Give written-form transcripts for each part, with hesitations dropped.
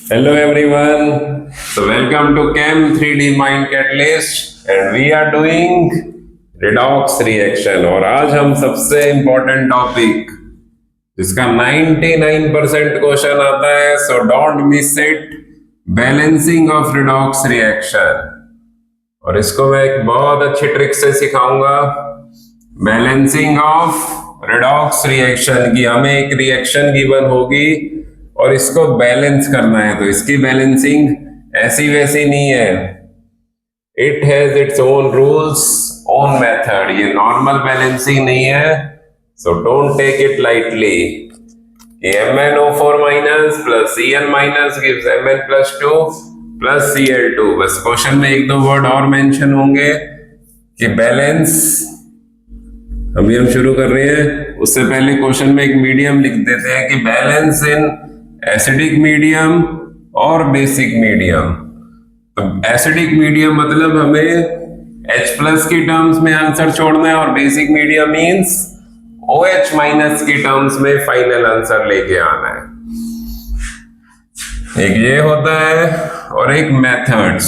Hello everyone. So welcome to Chem 3D Mind Catalyst and we are doing redox reaction और आज हम सबसे important topic जिसका 99% question आता है, so don't miss it, balancing of redox reaction. और इसको मैं एक बहुत अच्छी ट्रिक से सिखाऊंगा। बैलेंसिंग ऑफ रिडॉक्स रिएक्शन की हमें एक रिएक्शन गिवन होगी और इसको बैलेंस करना है, तो इसकी बैलेंसिंग ऐसी वैसी नहीं है, it has its own rules, own method. ये नॉर्मल बैलेंसिंग नहीं है, so don't take it lightly. MnO4 minus plus Cl minus gives Mn plus 2 plus Cl2। बस क्वेश्चन में एक दो वर्ड और मेंशन होंगे कि बैलेंस। अभी हम शुरू कर रहे हैं, उससे पहले क्वेश्चन में एक मीडियम लिख देते हैं कि बैलेंस इन एसिडिक मीडियम और बेसिक मीडियम। तो एसिडिक मीडियम मतलब हमें H+ की टर्म्स में आंसर छोड़ना है और बेसिक मीडियम मींस OH- की टर्म्स में फाइनल आंसर लेके आना है। एक ये होता है और एक मेथड्स।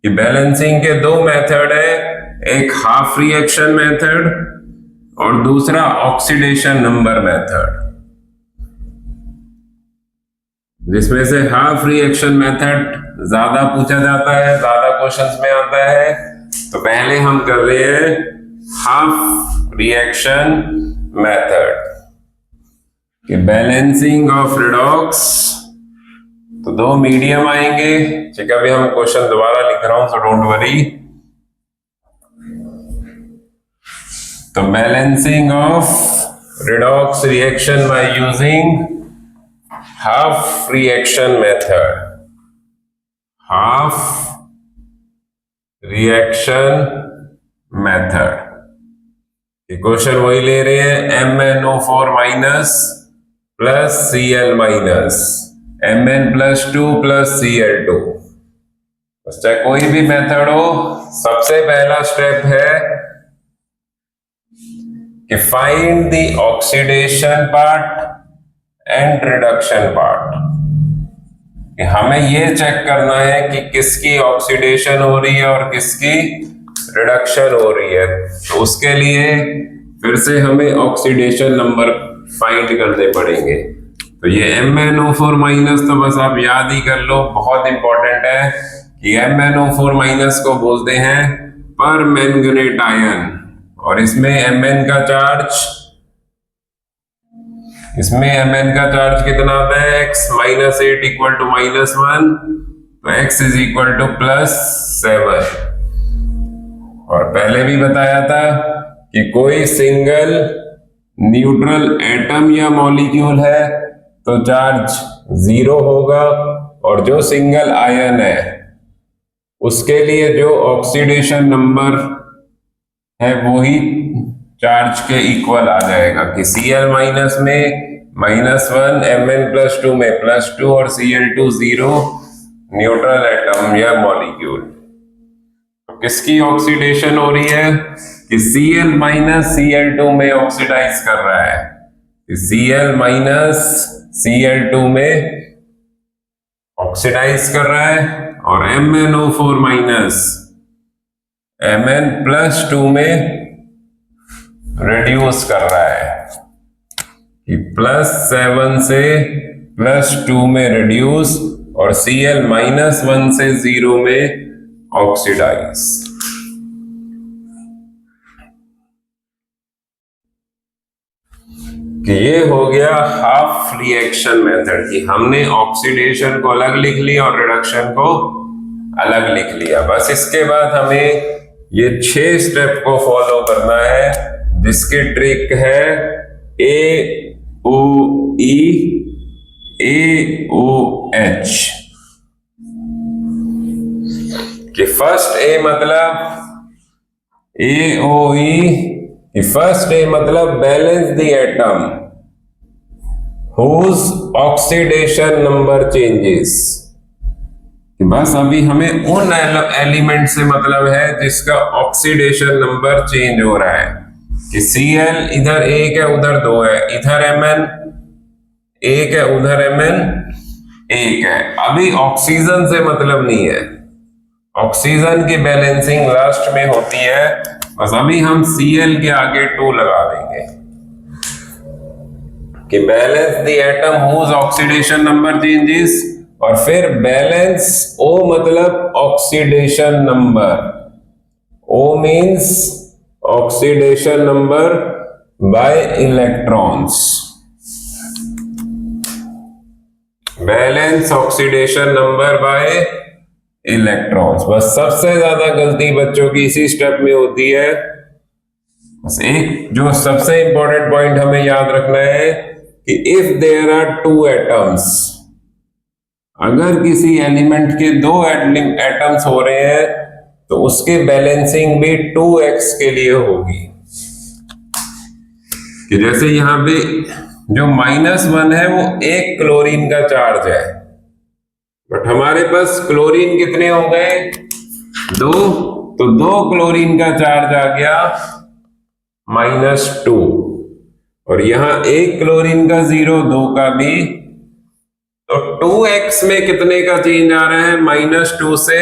कि बैलेंसिंग के दो मेथड है, एक हाफ रिएक्शन मेथड और दूसरा ऑक्सीडेशन नंबर मेथड। जिसमें से हाफ रिएक्शन मेथड ज्यादा पूछा जाता है, ज्यादा क्वेश्चंस में आता है। तो पहले हम कर रहे हैं हाफ रिएक्शन मेथड कि बैलेंसिंग ऑफ रिडॉक्स। तो दो मीडियम आएंगे, ठीक है। अभी हम क्वेश्चन दोबारा लिख रहा हूं, सो डोंट वरी। तो balancing of redox reaction by using half reaction method, half reaction method। Question वही ले रहे हैं, MnO4 minus plus Cl minus Mn plus 2 plus Cl2। चाहे कोई भी मेथड हो, सबसे पहला स्टेप है कि find the oxidation part and reduction part. हमें ये चेक करना है कि किसकी ऑक्सीडेशन हो रही है और किसकी रिडक्शन हो रही है। तो उसके लिए फिर से हमें ऑक्सीडेशन नंबर फाइंड करने पड़ेंगे। तो ये MnO4 माइनस तो बस आप याद ही कर लो, बहुत इंपॉर्टेंट है कि MnO4 माइनस को बोलते हैं पर मैंगनेट आयन। और इसमें Mn का चार्ज, इसमें Mn का चार्ज कितना आता है, x -8 इक्वल टू -1, तो x इज इक्वल टू +7। और पहले भी बताया था कि कोई सिंगल न्यूट्रल एटम या मॉलिक्यूल है तो चार्ज 0 होगा, और जो सिंगल आयन है उसके लिए जो ऑक्सीडेशन नंबर है वही चार्ज के इक्वल आ जाएगा कि Cl माइनस में -1, Mn प्लस 2 में +2 और Cl2 0 न्यूट्रल एटम या मॉलिक्यूल। तो किसकी ऑक्सीडेशन हो रही है कि Cl माइनस Cl2 में ऑक्सीडाइज कर रहा है, कि Cl माइनस Cl2 में ऑक्सीडाइज कर रहा है, और MnO4 माइनस Mn प्लस 2 में रिड्यूस कर रहा है कि +7 से +2 में रिड्यूस और Cl -1 से 0 में ऑक्सीडाइज। कि ये हो गया हाफ रिएक्शन मेथड कि हमने ऑक्सीडेशन को अलग लिख लिया और रिडक्शन को अलग लिख लिया। बस इसके बाद हमें ये 6 स्टेप को फॉलो करना है, जिसकी ट्रिक है AOE AOH। कि फर्स्ट A मतलब AOE, कि फर्स्ट A मतलब balance the atom whose oxidation number changes. बस अभी हमें उन एलिमेंट से मतलब है जिसका ऑक्सीडेशन नंबर चेंज हो रहा है कि Cl इधर 1 है उधर 2 है, इधर Mn 1 है उधर Mn 1 है। अभी ऑक्सीजन से मतलब नहीं है, ऑक्सीजन की बैलेंसिंग लास्ट में होती है। बस अभी हम Cl के आगे 2 लगा देंगे कि balance the atom whose oxidation number changes, और फिर बैलेंस O मतलब oxidation number, O means oxidation number by electrons, balance oxidation number by electrons. बस सबसे ज्यादा गलती बच्चों की इसी स्टेप में होती है। बस एक जो सबसे इंपॉर्टेंट पॉइंट हमें याद रखना है कि इफ देयर आर 2 एटम्स, अगर किसी एलिमेंट के 2 एटम्स हो रहे हैं तो उसकी बैलेंसिंग भी 2x के लिए होगी। कि जैसे यहां पे जो -1 है वो 1 क्लोरीन का चार्ज है, बट हमारे पास क्लोरीन कितने हो गए? 2, तो 2 क्लोरीन का चार्ज आ गया -2, और यहां 1 क्लोरीन का 0, 2 का भी, तो 2x में कितने का चेंज आ रहा है? -2 से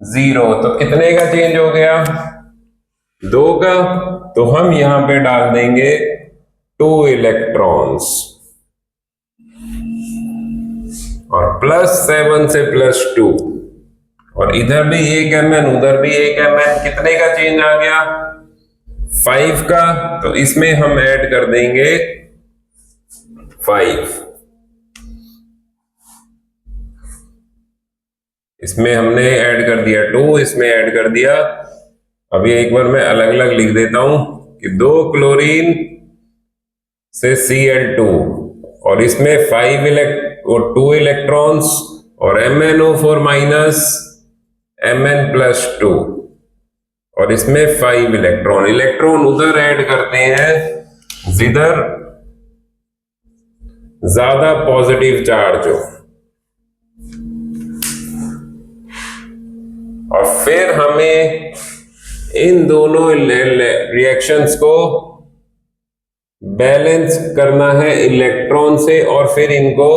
0, तो कितने का चेंज हो गया? 2 का। तो हम यहां पे डाल देंगे 2 इलेक्ट्रॉन्स, और +7 से +2, और इधर भी 1 Mn, उधर भी 1 Mn, कितने का चेंज आ गया? 5 का। तो इसमें हम ऐड कर देंगे 5, इसमें हमने ऐड कर दिया 2, इसमें ऐड कर दिया। अभी एक बार मैं अलग अलग लिख देता हूं कि 2 क्लोरीन से Cl2, और इसमें 2 इलेक्ट्रॉन्स, और MnO4 माइनस Mn+2, और इसमें 5 इलेक्ट्रॉन। इलेक्ट्रॉन उधर ऐड करते हैं जिधर ज्यादा पॉजिटिव चार्ज हो, और फिर हमें इन दोनों रिएक्शंस को बैलेंस करना है इलेक्ट्रॉन से, और फिर इनको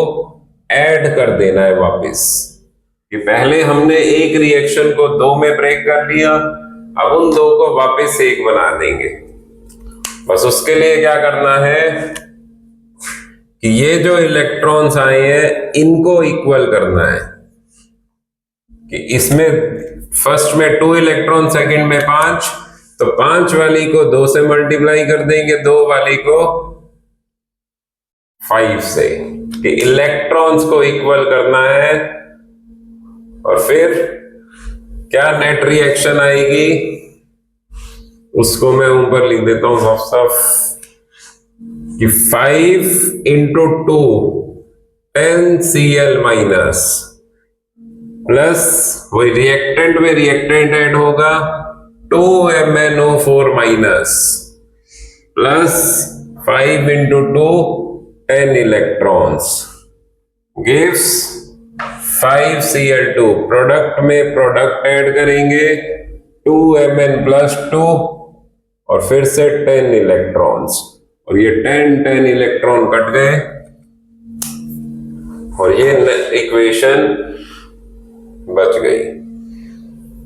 ऐड कर देना है वापस। कि पहले हमने एक रिएक्शन को 2 में ब्रेक कर लिया, अब उन 2 को वापस 1 बना देंगे। बस उसके लिए क्या करना है कि ये जो इलेक्ट्रॉन्स आए हैं इनको इक्वल करना है। कि इसमें फर्स्ट में 2 इलेक्ट्रॉन, सेकंड में 5, तो 5 वाली को 2 से मल्टीप्लाई कर देंगे, 2 वाली को 5 से, कि इलेक्ट्रॉन्स को इक्वल करना है। और फिर क्या नेट रिएक्शन आएगी उसको मैं ऊपर लिख देता हूं साफ साफ, कि 5 × 2 10Cl माइनस, प्लस वही रिएक्टेंट में रिएक्टेंट ऐड होगा 2MnO4 minus, plus 5 × 2 10 electrons gives 5Cl2। Product में प्रोडक्ट ऐड करेंगे 2Mn+2, और फिर से 10 इलेक्ट्रॉन्स, और ये 10 इलेक्ट्रॉन कट गए, और ये इक्वेशन बच गई।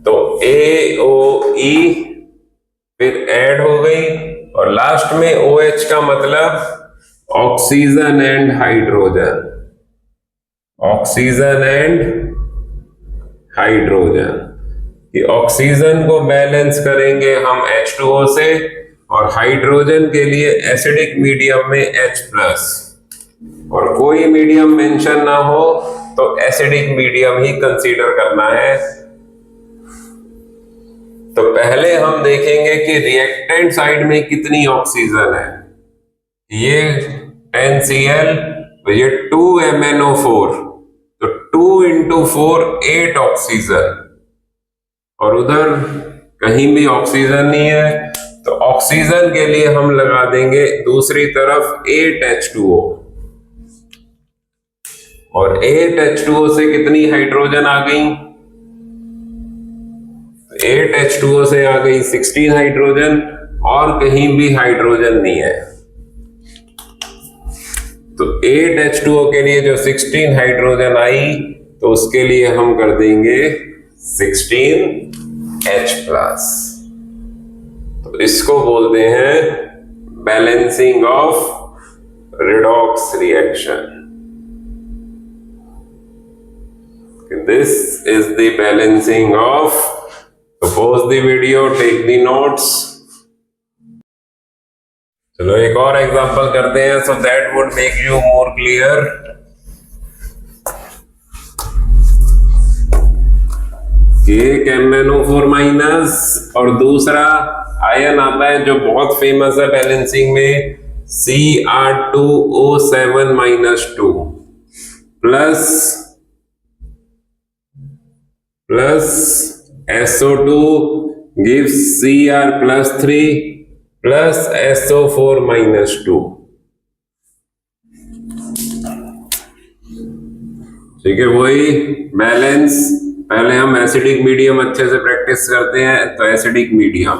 तो AOE फिर ऐड हो गई, और लास्ट में OH का मतलब oxygen and hydrogen, oxygen and hydrogen. कि ऑक्सीजन को बैलेंस करेंगे हम H2O से, और हाइड्रोजन के लिए एसिडिक मीडियम में H+, और कोई मीडियम मेंशन ना हो तो एसिडिक मीडियम ही कंसीडर करना है। तो पहले हम देखेंगे कि रिएक्टेंट साइड में कितनी ऑक्सीजन है। ये 10Cl, तो ये 2MnO4, तो 2 × 4 8 ऑक्सीजन, और उधर कहीं भी ऑक्सीजन नहीं है, तो ऑक्सीजन के लिए हम लगा देंगे दूसरी तरफ 8H2O, और 8H2O से कितनी हाइड्रोजन आ गई? 8H2O से आ गई 16 हाइड्रोजन, और कहीं भी हाइड्रोजन नहीं है। तो 8H2O के लिए जो 16 हाइड्रोजन आई तो उसके लिए हम कर देंगे 16H+। तो इसको बोलते हैं balancing of redox reaction. This is the balancing of, so pause the video, take the notes। चलो एक और एग्जांपल करते हैं, so that would make you more clear। एक MnO4 माइनस और दूसरा आयन आता है जो बहुत फेमस है बैलेंसिंग में, Cr2O7 -2 plus SO2 gives Cr+3 plus SO4 -2। ठीक है, वही बैलेंस। पहले हम एसिडिक मीडियम अच्छे से प्रैक्टिस करते हैं। तो acidic medium,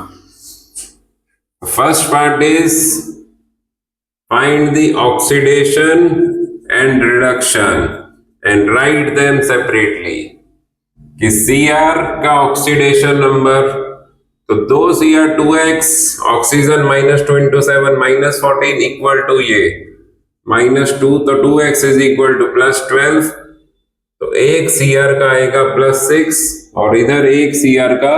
first part is find the oxidation and reduction and write them separately. कि Cr का ऑक्सीडेशन नंबर, तो 2Cr2x ऑक्सीजन -2 × 7 -14 इक्वल टू ये -2, तो 2x इज इक्वल टू +12। तो एक Cr का आएगा +6 और इधर एक Cr का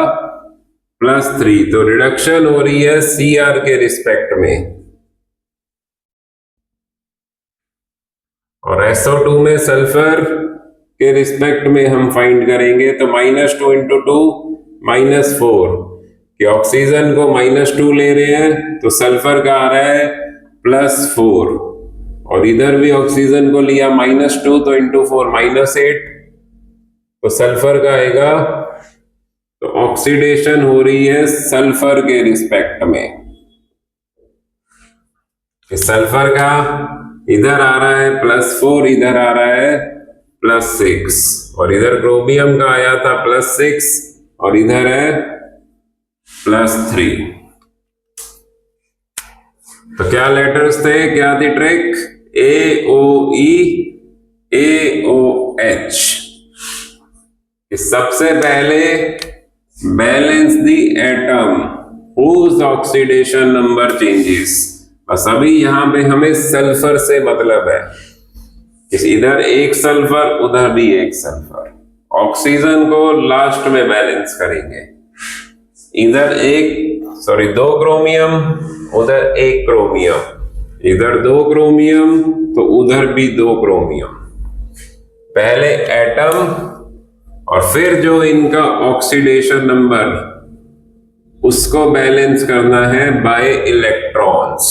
+3। तो रिडक्शन हो रही है Cr के रिस्पेक्ट में। और SO2 में सल्फर के रिस्पेक्ट में हम फाइंड करेंगे। तो -2 × 2 -4 कि ऑक्सीजन को -2 ले रहे हैं तो सल्फर का आ रहा है +4 और इधर भी ऑक्सीजन को लिया -2 तो × 4 -8 तो सल्फर का आएगा। तो ऑक्सीडेशन हो रही है सल्फर के रिस्पेक्ट में। सल्फर का इधर आ रहा है +4, इधर आ रहा है +6 और इधर क्रोमियम का आया था +6 और इधर है +3। तो क्या लेटर्स थे, क्या थी ट्रिक? AOE AOH। सबसे पहले balance the atom whose oxidation number changes. बस अभी यहां पे हमें सल्फर से मतलब है, इधर एक सल्फर उधर भी एक सल्फर। ऑक्सीजन को लास्ट में बैलेंस करेंगे। इधर दो क्रोमियम उधर एक क्रोमियम, इधर 2 क्रोमियम तो उधर भी 2 क्रोमियम। पहले एटम और फिर जो इनका ऑक्सीडेशन नंबर उसको बैलेंस करना है बाय इलेक्ट्रॉन्स।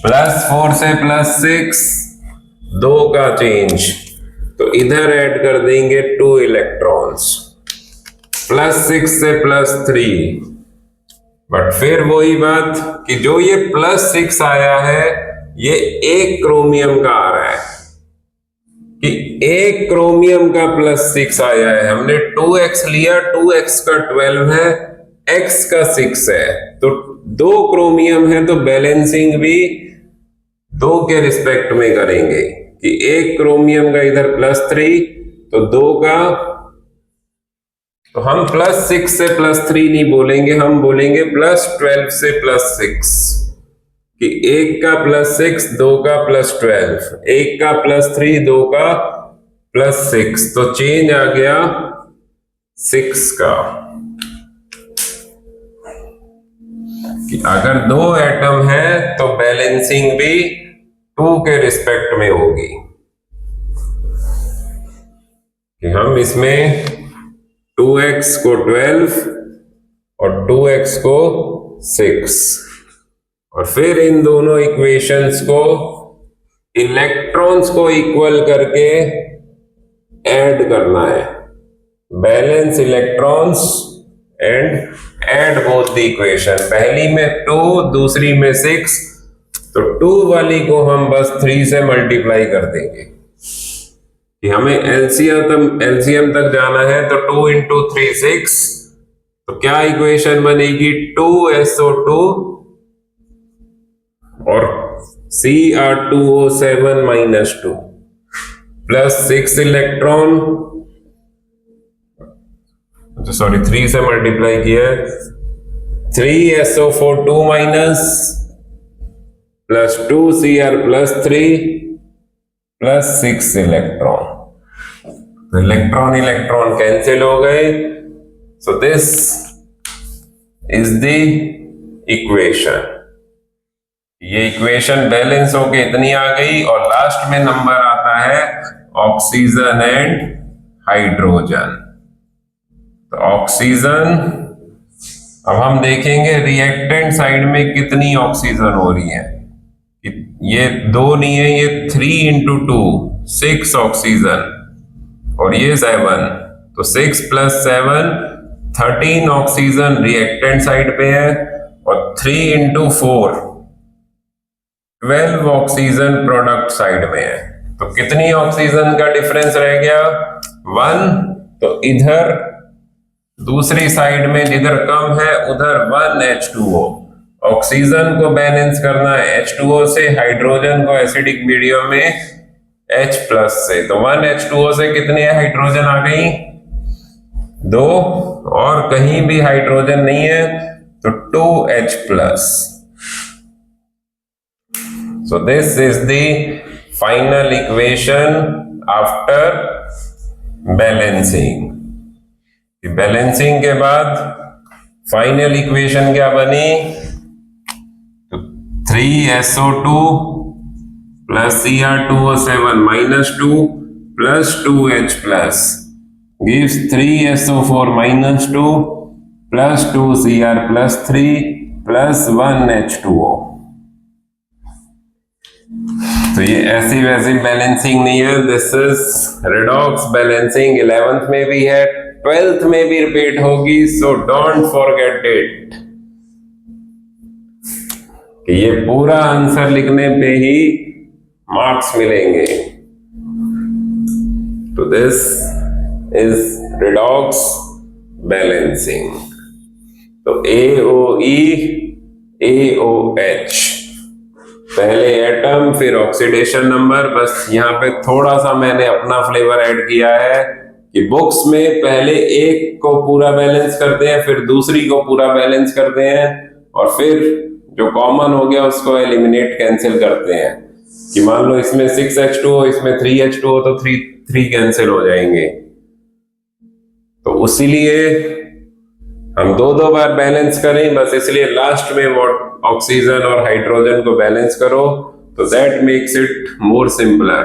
+4 से +6 2 का चेंज, तो इधर ऐड कर देंगे 2 इलेक्ट्रॉन्स। +6 से +3, बट फिर वही बात कि जो ये +6 आया है ये एक क्रोमियम का आ रहा है कि एक क्रोमियम का +6 आया है। हमने 2x लिया, 2x का 12 है, x का 6 है, तो 2 क्रोमियम है तो बैलेंसिंग भी 2 के रिस्पेक्ट में करेंगे कि एक क्रोमियम का इधर +3 तो 2 का, तो हम +6 से +3 नहीं बोलेंगे, हम बोलेंगे +12 से +6 कि एक का +6 2 का +12, एक का +3 2 का +6, तो चेंज आ गया 6 का। कि अगर 2 एटम है तो बैलेंसिंग भी 2 के रिस्पेक्ट में होगी कि हम इसमें 2x को 12 और 2x को 6 और फिर इन दोनों इक्वेशंस को इलेक्ट्रॉन्स को इक्वल करके ऐड करना है। Balance electrons and add both the equation. पहली में 2 दूसरी में 6, तो 2 वाली को हम बस 3 से मल्टीप्लाई कर देंगे कि हमें एलसीएम तक जाना है। तो 2 × 3 6, तो क्या इक्वेशन बनेगी 2SO2 और Cr2O7 minus 2 plus 6 electron, sorry 3 से मल्टीप्लाई किया है, 3SO4 2 minus plus 2Cr plus 3 plus 6 electron, तो इलेक्ट्रॉन इलेक्ट्रॉन कैंसिल हो गए. So this is the equation. ये इक्वेशन बैलेंस होके इतनी आ गई और लास्ट में नंबर आता है ऑक्सीजन एंड हाइड्रोजन. तो ऑक्सीजन, अब हम देखेंगे रिएक्टेंट साइड में कितनी ऑक्सीजन हो रही है. ये 2 नहीं है, ये 3 into 2 6 ऑक्सीजन और ये 7, तो 6 plus 7 13 ऑक्सीजन रिएक्टेंट साइड पे है और 3 into 4 12 ऑक्सीजन प्रोडक्ट साइड में है. तो कितनी ऑक्सीजन का डिफरेंस रह गया? 1. तो इधर दूसरी साइड में जिधर कम है उधर 1 H2O. ऑक्सीजन को बैलेंस करना है H2O से, हाइड्रोजन को एसिडिक मीडियम में H प्लस से. तो 1 H2O से कितने हाइड्रोजन आ गई? 2, और कहीं भी हाइड्रोजन नहीं है तो 2 H plus. So this is the final equation after balancing. Balancing के बाद फाइनल इक्वेशन क्या बनी? तो 3SO2 plus Cr2O7 minus 2 plus 2H plus gives 3SO4 minus 2 plus 2Cr plus 3 plus 1 H2O. तो ये ऐसी वैसी बैलेंसिंग नहीं है, this is redox balancing. 11th में भी है, 12th में भी रिपीट होगी, सो डोंट फॉरगेट इट. ये पूरा आंसर लिखने पे ही मार्क्स मिलेंगे. तो दिस इज रेडॉक्स बैलेंसिंग. तो AOE AOH, पहले एटम फिर ऑक्सीडेशन नंबर. बस यहाँ पे थोड़ा सा मैंने अपना फ्लेवर ऐड किया है कि बुक्स में पहले एक को पूरा बैलेंस करते हैं, फिर दूसरी को पूरा बैलेंस करते हैं, और फिर जो कॉमन हो गया उसको एलिमिनेट कैंसिल करते हैं. कि मान लो इसमें 6H2O, इसमें 3H2O, तो 3 कैंसिल हो जाएंगे. तो उसीलिए हम 2 बार बैलेंस करें, बस इसलिए लास्ट में वो ऑक्सीजन और हाइड्रोजन को बैलेंस करो, तो that makes it more simpler.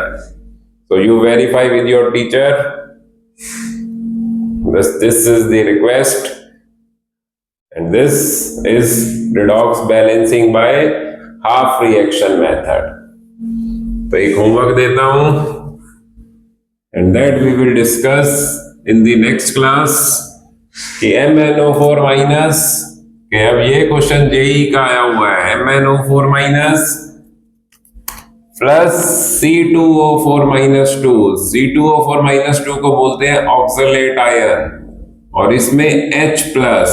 So you verify with your teacher. This is the request, and this is redox balancing by half reaction method. तो एक होमवर्क देता हूं, and that we will discuss in the next class. कि MnO4 minus, कि अब ये question JEE का आया हुआ है, MnO4 minus plus C2O4 minus 2. C2O4 minus 2 को बोलते हैं ऑक्सलेट आयन, और इसमें H प्लस.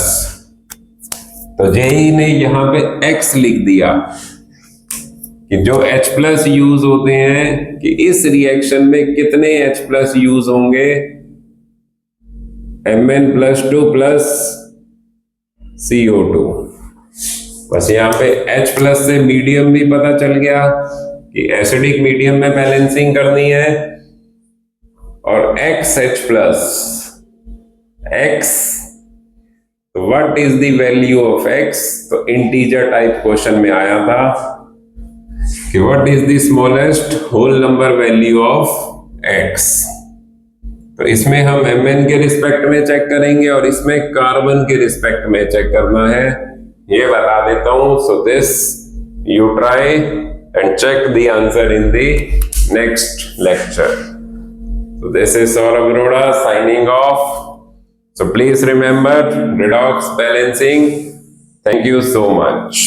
तो जेई ने यहां पे X लिख दिया कि जो H प्लस यूज होते हैं, कि इस रिएक्शन में कितने H प्लस यूज होंगे. Mn+2 plus CO2. बस यहाँ पे H प्लस से मीडियम भी पता चल गया कि एसिडिक मीडियम में बैलेंसिंग करनी है, और XH प्लस X, तो what is the value of X? तो इंटीजर टाइप क्वेश्चन में आया था कि what is the smallest whole number value of X. तो इसमें हम Mn के रिस्पेक्ट में चेक करेंगे और इसमें कार्बन के रिस्पेक्ट में चेक करना है, ये बता देता हूं. So this you try and check the answer in the next lecture. So this is Saurabh Arora signing off. So please remember redox balancing. Thank you so much.